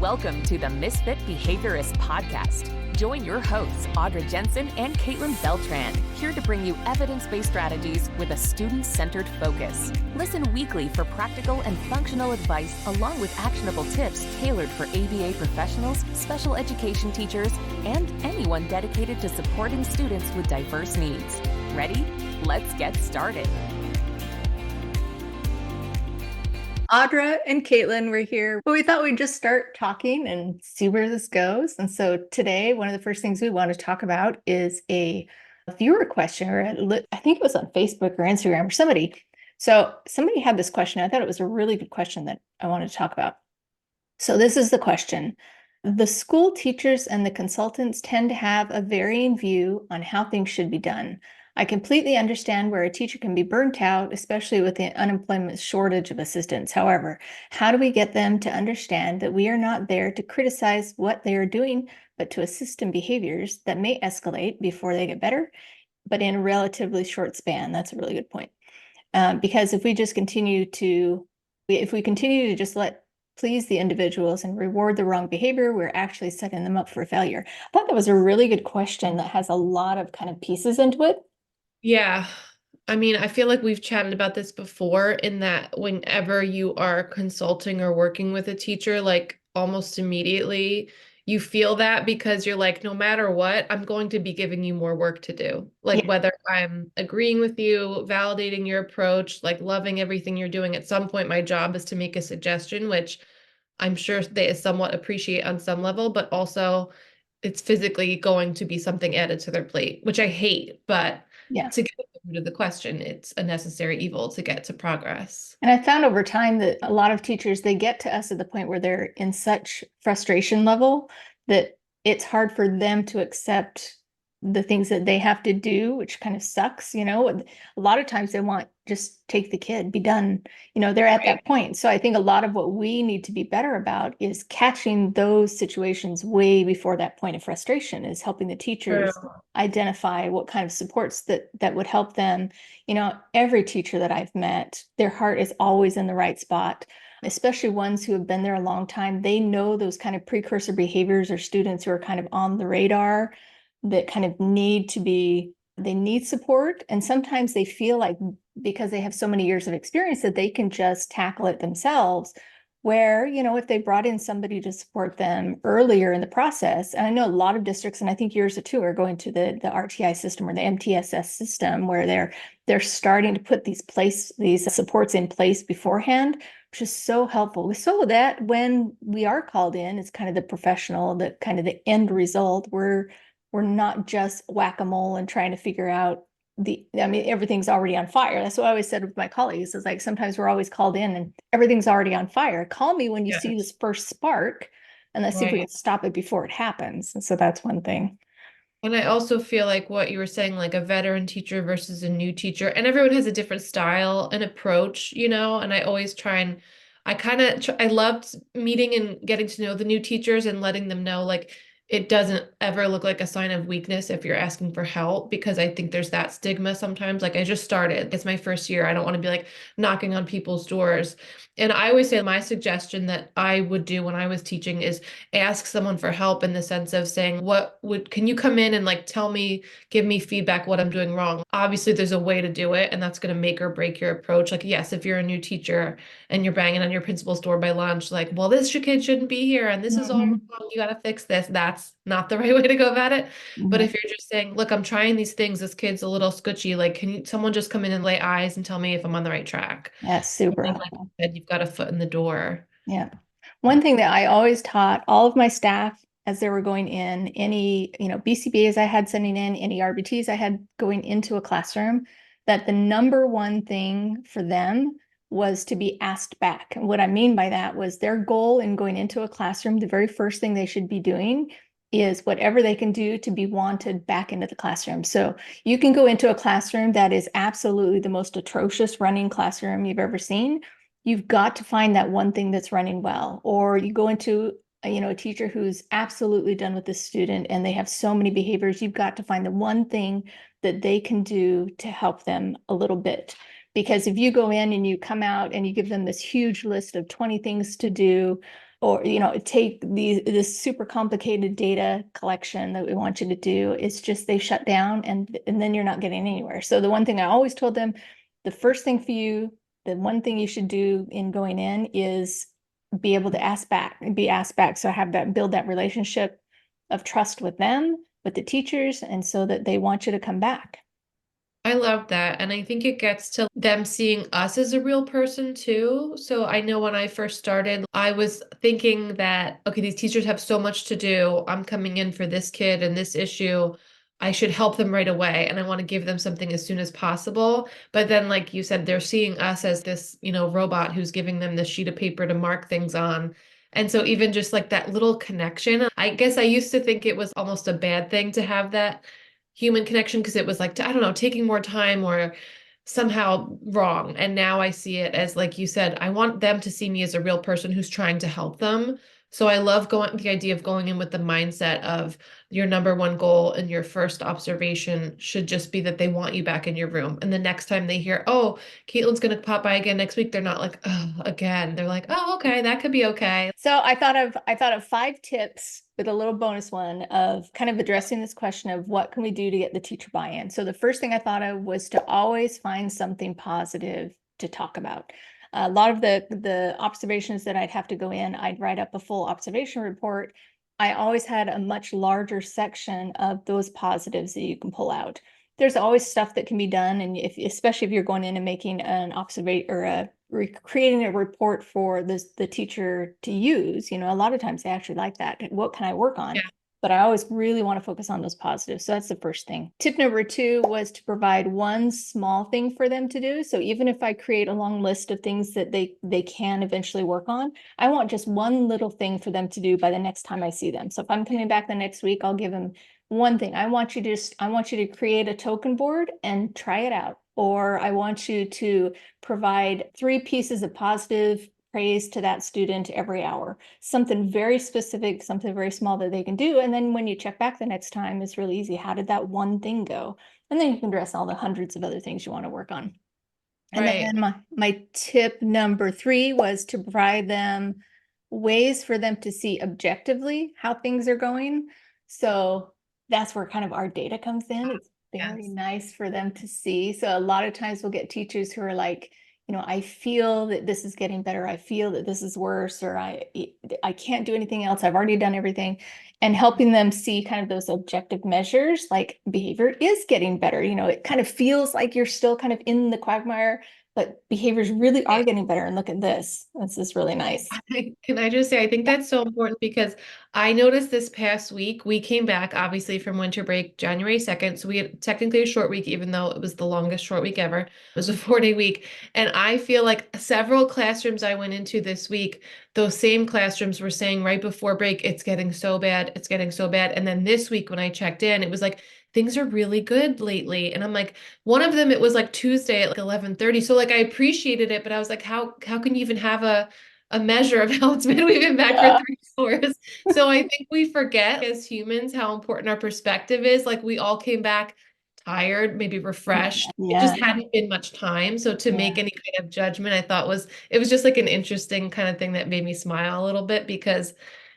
Welcome to the Misfit Behaviorists podcast. Join your hosts, Audra Jensen and Caitlin Beltran, here to bring you evidence-based strategies with a student-centered focus. Listen weekly for practical and functional advice, along with actionable tips tailored for ABA professionals, special education teachers, and anyone dedicated to supporting students with diverse needs. Ready? Let's get started. Audra and Caitlin were here, but we thought we'd just start talking and see where this goes. And so today, one of the first things we want to talk about is a viewer question, or I think it was on Facebook or Instagram or somebody. So somebody had this question. I thought it was a really good question that I wanted to talk about. So this is the question. The school teachers and the consultants tend to have a varying view on how things should be done. I completely understand where a teacher can be burnt out, especially with the unemployment shortage of assistants. However, how do we get them to understand that we are not there to criticize what they are doing, but to assist in behaviors that may escalate before they get better, but in a relatively short span? That's a really good point. Because if we continue to just please the individuals and reward the wrong behavior, we're actually setting them up for failure. I thought that was a really good question that has a lot of kind of pieces into it. Yeah. I mean, I feel like we've chatted about this before, in that whenever you are consulting or working with a teacher, like almost immediately you feel that, because you're like, no matter what, I'm going to be giving you more work to do. Like, whether I'm agreeing with you, validating your approach, like loving everything you're doing, at some point my job is to make a suggestion, which I'm sure they somewhat appreciate on some level, but also it's physically going to be something added to their plate, which I hate, but to get to the root of the question, it's a necessary evil to get to progress. And I found over time that a lot of teachers, they get to us at the point where they're in such frustration level that it's hard for them to accept the things that they have to do, which kind of sucks. A lot of times they want just take the kid, be done. They're at that point. So I think a lot of what we need to be better about is catching those situations way before that point of frustration, is helping the teachers identify what kind of supports that would help them. Every teacher that I've met, their heart is always in the right spot, especially ones who have been there a long time. They know those kind of precursor behaviors, or students who are kind of on the radar that kind of need support. And sometimes they feel like, because they have so many years of experience, that they can just tackle it themselves. Where, if they brought in somebody to support them earlier in the process, and I know a lot of districts, and I think yours too, are going to the RTI system or the MTSS system, where they're starting to put these supports in place beforehand, which is so helpful. So that when we are called in, it's kind of the professional, the kind of the end result. We're not just whack-a-mole and trying to figure out everything's already on fire. That's what I always said with my colleagues, is like, sometimes we're always called in and everything's already on fire. Call me when you see this first spark, and let's see if we can stop it before it happens. And so that's one thing. And I also feel like what you were saying, like a veteran teacher versus a new teacher, and everyone has a different style and approach, and I always try and I loved meeting and getting to know the new teachers and letting them know, like, it doesn't ever look like a sign of weakness if you're asking for help, because I think there's that stigma sometimes. Like, I just started, it's my first year. I don't want to be like knocking on people's doors. And I always say my suggestion that I would do when I was teaching is ask someone for help, in the sense of saying, can you come in and like give me feedback what I'm doing wrong? Obviously there's a way to do it, and that's going to make or break your approach. Like, yes, if you're a new teacher and you're banging on your principal's door by lunch, like, well, this kid shouldn't be here, and this is all wrong, you got to fix this. That's not the right way to go about it. But if you're just saying, look, I'm trying these things, this kid's a little sketchy, like, can someone just come in and lay eyes and tell me if I'm on the right track? That's super helpful. Like you said, you've got a foot in the door. Yeah. One thing that I always taught all of my staff as they were going in, any, BCBAs I had sending in, any RBTs I had going into a classroom, that the number one thing for them was to be asked back. And what I mean by that was, their goal in going into a classroom, the very first thing they should be doing is whatever they can do to be wanted back into the classroom. So you can go into a classroom that is absolutely the most atrocious running classroom you've ever seen. You've got to find that one thing that's running well. Or you go into a teacher who's absolutely done with the student and they have so many behaviors. You've got to find the one thing that they can do to help them a little bit. Because if you go in and you come out and you give them this huge list of 20 things to do, or, take this super complicated data collection that we want you to do. It's just they shut down, and then you're not getting anywhere. So the one thing I always told them, the first thing for you, the one thing you should do in going in is be able to be asked back. So build that relationship of trust with them, with the teachers, and so that they want you to come back. I love that. And I think it gets to them seeing us as a real person too. So I know when I first started, I was thinking that, okay, these teachers have so much to do. I'm coming in for this kid and this issue. I should help them right away. And I want to give them something as soon as possible. But then, like you said, they're seeing us as this, robot who's giving them this sheet of paper to mark things on. And so even just like that little connection, I guess I used to think it was almost a bad thing to have that human connection because it was like, I don't know, taking more time or somehow wrong. And now I see it as, like you said, I want them to see me as a real person who's trying to help them. So I love the idea of going in with the mindset of your number one goal and your first observation should just be that they want you back in your room. And the next time they hear, oh, Caitlin's going to pop by again next week, they're not like, oh, again. They're like, oh, okay, that could be okay. So I thought of 5 tips with a little bonus one of kind of addressing this question of what can we do to get the teacher buy-in. So the first thing I thought of was to always find something positive to talk about. A lot of the observations that I'd have to go in, I'd write up a full observation report. I always had a much larger section of those positives that you can pull out. There's always stuff that can be done, and especially if you're going in and making an observation or creating a report for the teacher to use, a lot of times they actually like that. What can I work on? Yeah. But I always really want to focus on those positives. So that's the first thing. Tip number 2 was to provide one small thing for them to do. So even if I create a long list of things that they can eventually work on, I want just one little thing for them to do by the next time I see them. So if I'm coming back the next week, I'll give them one thing. I want you to create a token board and try it out. Or I want you to provide 3 pieces of positive praise to that student every hour. Something very specific, something very small that they can do. And then when you check back the next time, it's really easy. How did that one thing go? And then you can address all the hundreds of other things you want to work on. And Right. then my tip number 3 was to provide them ways for them to see objectively how things are going. So that's where kind of our data comes in. It's very Yes. nice for them to see. So a lot of times we'll get teachers who are like, I feel that this is getting better. I feel that this is worse, or I can't do anything else. I've already done everything. And helping them see kind of those objective measures, like behavior is getting better. It kind of feels like you're still kind of in the quagmire, but behaviors really are getting better. And look at this. This is really nice. Can I just say, I think that's so important because I noticed this past week, we came back obviously from winter break January 2nd. So we had technically a short week, even though it was the longest short week ever. It was a 4-day week. And I feel like several classrooms I went into this week, those same classrooms were saying right before break, it's getting so bad, it's getting so bad. And then this week when I checked in, it was like, things are really good lately. And I'm like, one of them, it was like Tuesday at like 11:30. So like I appreciated it, but I was like, how can you even have a measure of how it's been? We've been back for 3 hours. So I think we forget as humans how important our perspective is. Like we all came back tired, maybe refreshed. It Yeah. just hadn't been much time. So to Yeah. make any kind of judgment, I thought it was just like an interesting kind of thing that made me smile a little bit because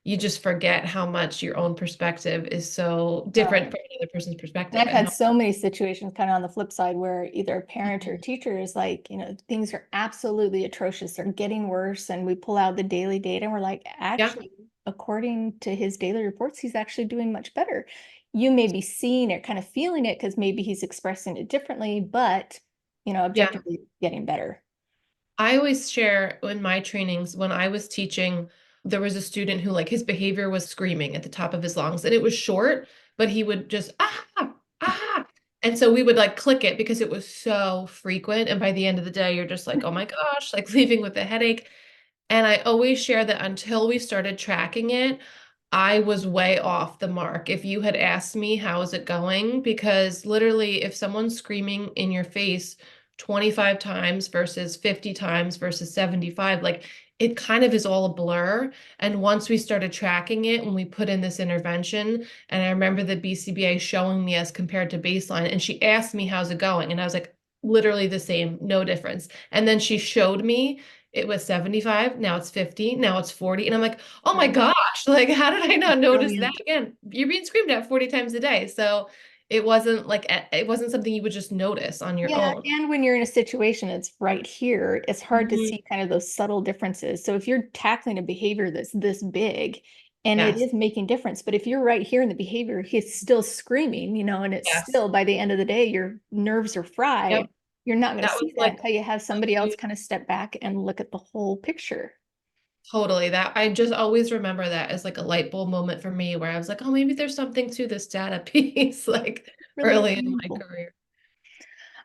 you just forget how much your own perspective is so different from another person's And perspective. I've had so many situations kind of on the flip side where either a parent or teacher is like, things are absolutely atrocious. They're getting worse. And we pull out the daily data and we're like, Yeah, actually, according to his daily reports, he's actually doing much better. You may be seeing it, kind of feeling it because maybe he's expressing it differently, but, yeah. objectively getting better. I always share in my trainings when I was teaching, there was a student who like his behavior was screaming at the top of his lungs and it was short, but he would just ah. And so we would like click it because it was so frequent. And by the end of the day, you're just like, oh my gosh, like leaving with a headache. And I always share that until we started tracking it, I was way off the mark. If you had asked me, how is it going? Because literally, if someone's screaming in your face 25 times versus 50 times versus 75, like it kind of is all a blur. And once we started tracking it, when we put in this intervention, and I remember the BCBA showing me as compared to baseline, and she asked me, how's it going? And I was like, literally the same, no difference. And then she showed me it was 75, now it's 50, now it's 40. And I'm like, oh my Right. gosh, like, how did I not notice that? Brilliant. Again, you're being screamed at 40 times a day. So it wasn't like, it wasn't something you would just notice on your Yeah, own. and when you're in a situation that's right here, it's hard to Mhm. see kind of those subtle differences. So if you're tackling a behavior that's this big and it Yes, is making difference, but if you're right here in the behavior, he's still screaming, and it's yes. still by the end of the day, your nerves are Yep. fried. You're not going to That was see that like until you have a somebody else huge, kind of step back and look at the whole picture. totally. That I just always remember that as like a light bulb moment for me where I was like, oh, maybe there's something to this data piece, like Really early in my meaningful. career.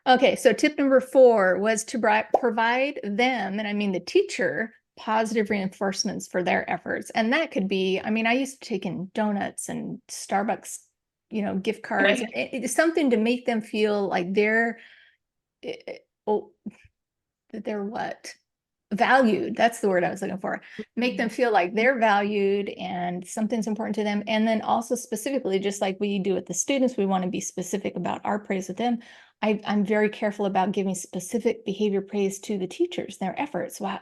Okay, so tip number 4 was to provide them, and I mean the teacher, positive reinforcements for their efforts. And that could be, I mean, I used to take in donuts and Starbucks, gift cards, Right. it's something to make them feel like oh, that they're what? Valued. That's the word I was looking for. Make them Mhm. feel like they're valued and something's important to them. And then also specifically, just like we do with the students, we want to be specific about our praise with them. I'm very careful about giving specific behavior praise to the teachers, their efforts. Wow,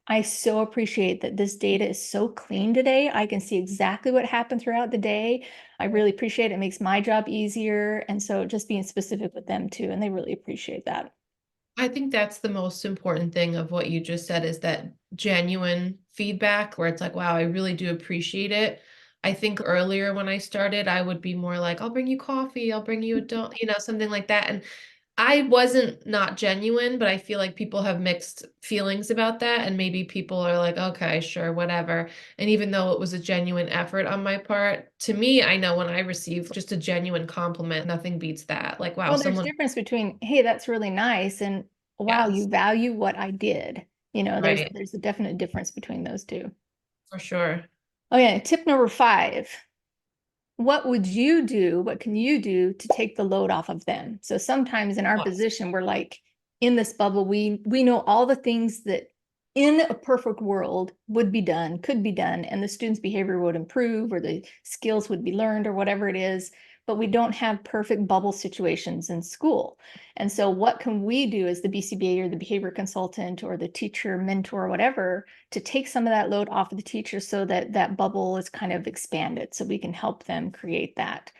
I so appreciate that this data is so clean today. I can see exactly what happened throughout the day. I really appreciate it. It makes my job easier. And so just being specific with them too, and they really appreciate that. I think that's the most important thing of what you just said is that genuine feedback where it's like, wow, I really do appreciate it. I think earlier when I started, I would be more like, I'll bring you coffee, I'll bring you a don't, something like that. And I wasn't not genuine, but I feel like people have mixed feelings about that. And maybe people are like, okay, sure, whatever. And even though it was a genuine effort on my part, to me, I know when I receive just a genuine compliment, nothing beats that. Like, wow, Well, there's someone, difference between, hey, that's really nice, and wow, you yes, value what I did. There's right, there's a definite difference between those two. for sure. Okay, tip number 5. What would you do? What can you do to take the load off of them? So sometimes in our Yes. position, we're like in this bubble. We know all the things that in a perfect world would be done, could be done, and the student's behavior would improve or the skills would be learned or whatever it is, but we don't have perfect bubble situations in school. And so what can we do as the BCBA or the behavior consultant or the teacher, mentor, whatever, to take some of that load off of the teacher so that that bubble is kind of expanded so we can help them create that.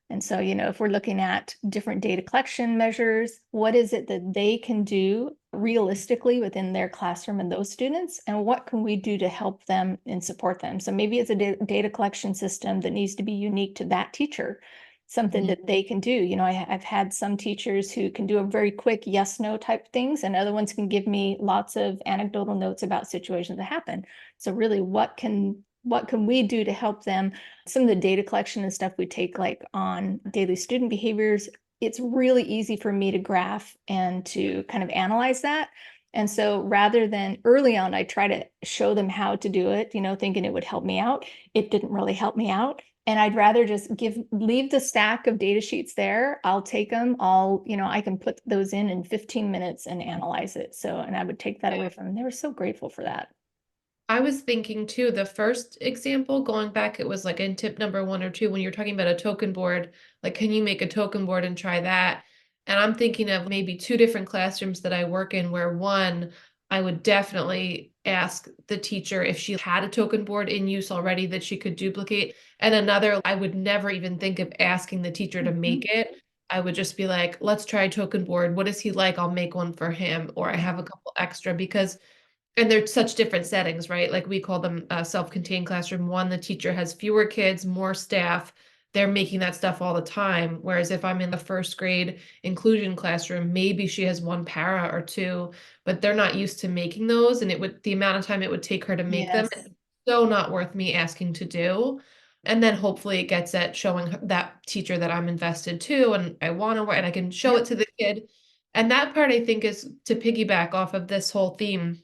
And so, if we're looking at different data collection measures, what is it that they can do realistically within their classroom and those students? And what can we do to help them and support them? So maybe it's a data collection system that needs to be unique to that teacher, something Mhm. that they can do. I've had some teachers who can do a very quick yes, no type things, and other ones can give me lots of anecdotal notes about situations that happen. So really, what can we do to help them? Some of the data collection and stuff we take like on daily student behaviors, it's really easy for me to graph and to kind of analyze that. And so rather than early on, I try to show them how to do it, thinking it would help me out. It didn't really help me out. And I'd rather just leave the stack of data sheets there. I'll take them I can put those in 15 minutes and analyze it. So, and I would take that away from them. They were so grateful for that. I was thinking too, the first example going back, it was like in tip number 1 or 2, when you're talking about a token board, like, can you make a token board and try that? And I'm thinking of maybe 2 different classrooms that I work in where one, I would definitely ask the teacher if she had a token board in use already that she could duplicate. And another, I would never even think of asking the teacher to Mhm. make it. I would just be like, let's try a token board. What is he like? I'll make one for him, or I have a couple extra because and they're such different settings, right? Like we call them a self-contained classroom. One, the teacher has fewer kids, more staff. They're making that stuff all the time. Whereas if I'm in the first grade inclusion classroom, maybe she has one para or two, but they're not used to making those. And the amount of time it would take her to make them, Yes. it's so not worth me asking to do. And then hopefully it gets at showing that teacher that I'm invested too. And I want to, and I can show it Yep. to the kid. And that part I think is to piggyback off of this whole theme,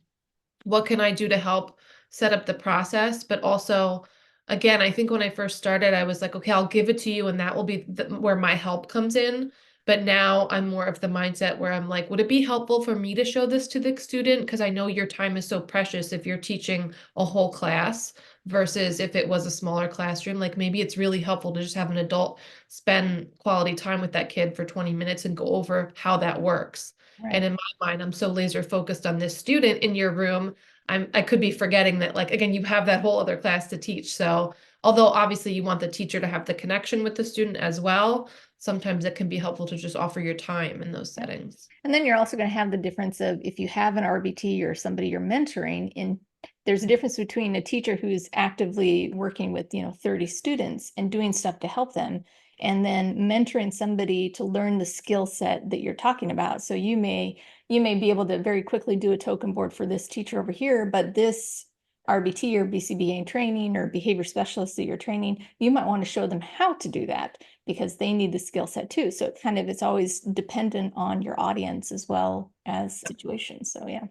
what can I do to help set up the process? But also, again, I think when I first started, I was like, okay, I'll give it to you, and that will be where my help comes in. But now I'm more of the mindset where I'm like, would it be helpful for me to show this to the student? Because I know your time is so precious if you're teaching a whole class versus if it was a smaller classroom. Like maybe it's really helpful to just have an adult spend quality time with that kid for 20 minutes and go over how that works. And Right. in my mind, I'm so laser focused on this student in your room. I could be forgetting that, like, again, you have that whole other class to teach. So although obviously you want the teacher to have the connection with the student as well, sometimes it can be helpful to just offer your time in those settings. And then you're also going to have the difference of if you have an RBT or somebody you're mentoring in, there's a difference between a teacher who's actively working with, 30 students and doing stuff to help them, and then mentoring somebody to learn the skill set that you're talking about. So you may be able to very quickly do a token board for this teacher over here, but this RBT or BCBA training or behavior specialist that you're training, you might want to show them how to do that because they need the skill set too. So it's always dependent on your audience as well as situations. So yeah.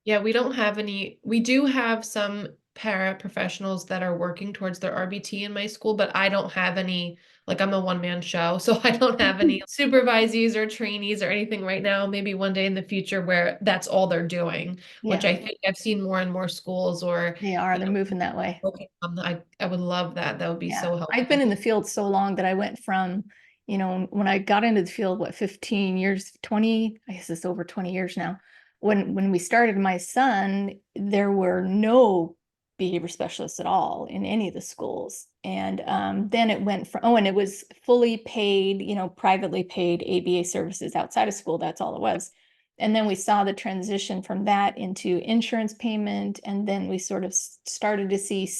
Yeah, we do have some paraprofessionals that are working towards their RBT in my school, but I don't have any, like I'm a one-man show, so I don't have any supervisees or trainees or anything right now. Maybe one day in the future where that's all they're doing, which Yeah, I think I've seen more and more schools or, they're moving that way. working on I would love that. That would be Yeah, so I've been in helpful. the field so long that I went from, when I got into the field, 15 years, 20, I guess it's over 20 years now. When we started my son, there were no behavior specialists at all in any of the schools. And then it went from, and it was fully paid, privately paid ABA services outside of school. That's all it was. And then we saw the transition from that into insurance payment. And then we sort of started to see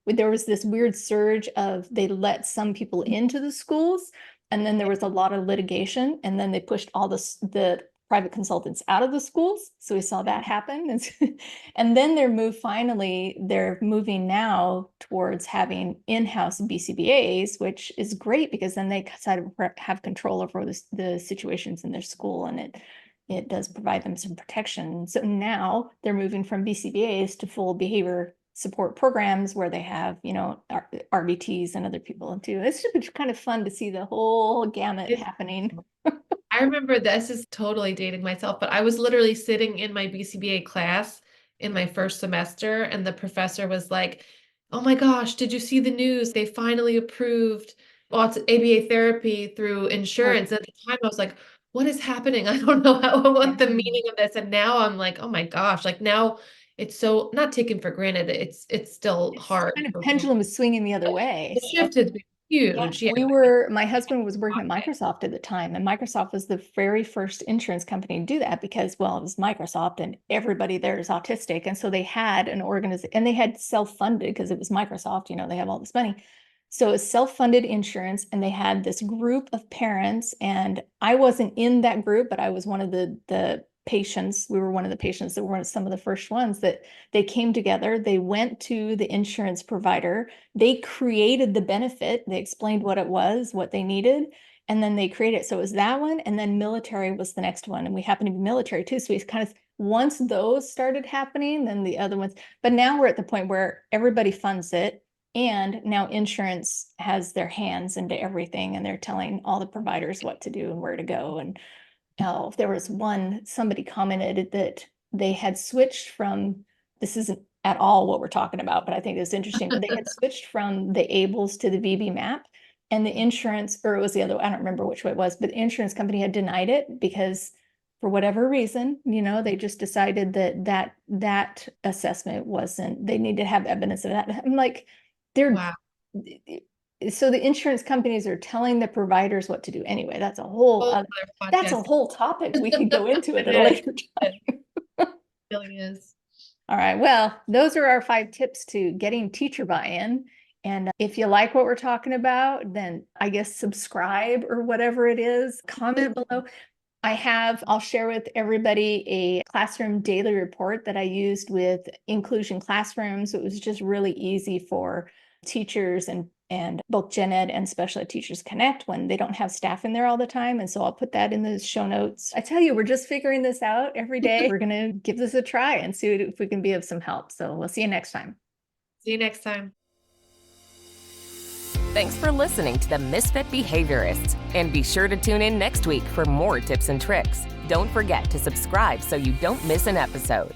there was this weird surge of they let some people into the schools, and then there was a lot of litigation, and then they pushed all the private consultants out of the schools. So we saw that happen. And then they're moving now towards having in-house BCBAs, which is great because then they have control over the situations in their school, and it does provide them some protection. So now they're moving from BCBAs to full behavior support programs where they have, RBTs and other people too. It's just kind of fun to see the whole gamut It's happening. I remember this is totally dating myself, but I was literally sitting in my BCBA class in my first semester, and the professor was like, "Oh my gosh, did you see the news? They finally approved ABA therapy through Oh, insurance." At the time, I was like, "What is happening? I don't know what the yeah. meaning of this." And now I'm like, "Oh my gosh!" Like now, it's so not taken for granted. It's still It's hard kind of for people. pendulum is swinging the other way. The So shift has been yeah, huge. Yeah. my husband was working at Microsoft at the time, and Microsoft was the very first insurance company to do that because, well, it was Microsoft and everybody there is autistic. And so they had an organization and they had self-funded because it was Microsoft, they have all this money. So it's self-funded insurance, and they had this group of parents, and I wasn't in that group, but I was one of the patients. We were one of the patients that were some of the first ones that they came together. They went to the insurance provider. They created the benefit. They explained what it was, what they needed, and then they created it. So it was that one, and then military was the next one. And we happen to be military too. So we kind of, once those started happening, then the other ones. But now we're at the point where everybody funds it. And now insurance has their hands into everything, and they're telling all the providers what to do and where to go. And there was somebody commented that they had switched from, this isn't at all what we're talking about, but I think it's interesting, but they had switched from the ABLES to the VB map, and the insurance, or it was the other, I don't remember which way it was, but the insurance company had denied it because for whatever reason, they just decided that assessment wasn't, they need to have evidence of that. I'm like, they're, Wow. so the insurance companies are telling the providers what to do. Anyway, that's a whole Whole other, other that's a podcast. whole topic. We could go into it It at a is. later It time. really is. All right. Well, those are our 5 tips to getting teacher buy-in. And if you like what we're talking about, then I guess subscribe or whatever it is, comment below. I'll share with everybody a classroom daily report that I used with Inclusion Classrooms. It was just really easy for teachers and both gen ed and special ed teachers connect when they don't have staff in there all the time. And so I'll put that in the show notes. I tell you, we're just figuring this out every day. We're going to give this a try and see if we can be of some help. So we'll see you next time. See you next time. Thanks for listening to the Misfit Behaviorists, and be sure to tune in next week for more tips and tricks. Don't forget to subscribe so you don't miss an episode.